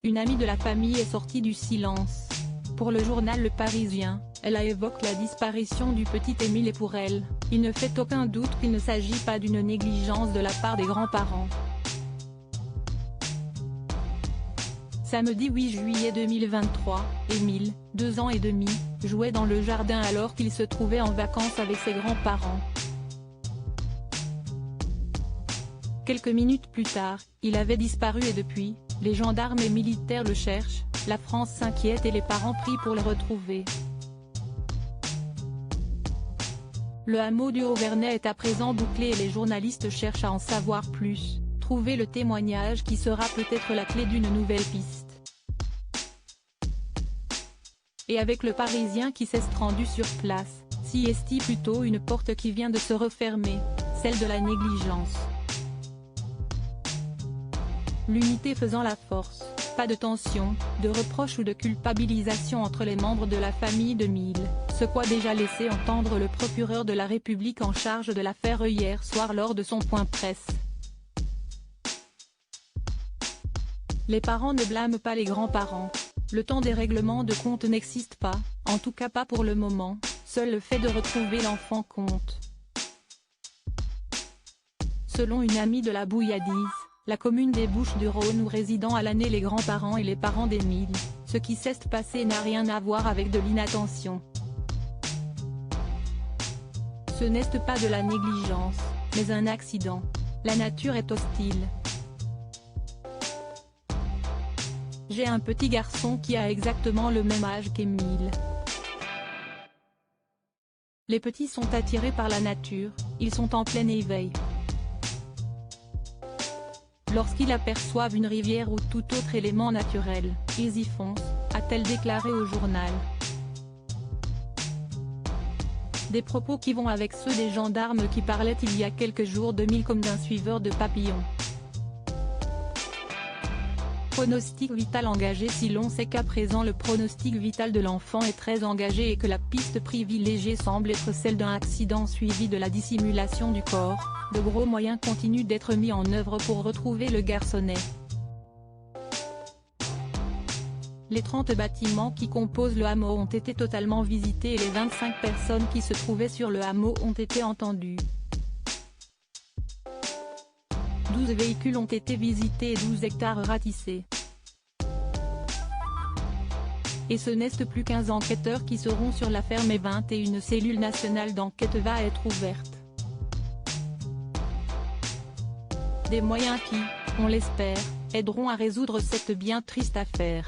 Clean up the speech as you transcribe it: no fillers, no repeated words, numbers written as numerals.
Une amie de la famille est sortie du silence. Pour le journal Le Parisien, elle évoque la disparition du petit Émile et pour elle, il ne fait aucun doute qu'il ne s'agit pas d'une négligence de la part des grands-parents. Samedi 8 juillet 2023, Émile, 2 ans et demi, jouait dans le jardin alors qu'il se trouvait en vacances avec ses grands-parents. Quelques minutes plus tard, il avait disparu et depuis, les gendarmes et militaires le cherchent, la France s'inquiète et les parents prient pour le retrouver. Le hameau du Haut-Vernay est à présent bouclé et les journalistes cherchent à en savoir plus, trouver le témoignage qui sera peut-être la clé d'une nouvelle piste. Et avec le Parisien qui s'est rendu sur place, s'y est plutôt une porte qui vient de se refermer, celle de la négligence. L'unité faisant la force, pas de tension, de reproches ou de culpabilisation entre les membres de la famille d'Émile, ce qu'a déjà laissé entendre le procureur de la République en charge de l'affaire hier soir lors de son point presse. Les parents ne blâment pas les grands-parents. Le temps des règlements de compte n'existe pas, en tout cas pas pour le moment, seul le fait de retrouver l'enfant compte. Selon une amie de la Bouilladise, la commune des Bouches-du-Rhône où résident à l'année les grands-parents et les parents d'Émile, ce qui s'est passé n'a rien à voir avec de l'inattention. Ce n'est pas de la négligence, mais un accident. La nature est hostile. J'ai un petit garçon qui a exactement le même âge qu'Émile. Les petits sont attirés par la nature, ils sont en plein éveil. Lorsqu'ils aperçoivent une rivière ou tout autre élément naturel, ils y foncent, a-t-elle déclaré au journal. Des propos qui vont avec ceux des gendarmes qui parlaient il y a quelques jours d'Émile comme d'un suiveur de papillons. Pronostic vital engagé. Si l'on sait qu'à présent le pronostic vital de l'enfant est très engagé et que la piste privilégiée semble être celle d'un accident suivi de la dissimulation du corps, de gros moyens continuent d'être mis en œuvre pour retrouver le garçonnet. Les 30 bâtiments qui composent le hameau ont été totalement visités et les 25 personnes qui se trouvaient sur le hameau ont été entendues. 12 véhicules ont été visités et 12 hectares ratissés. Et ce n'est plus 15 enquêteurs qui seront sur l'affaire mais 21 cellules nationales d'enquête va être ouverte. Des moyens qui, on l'espère, aideront à résoudre cette bien triste affaire.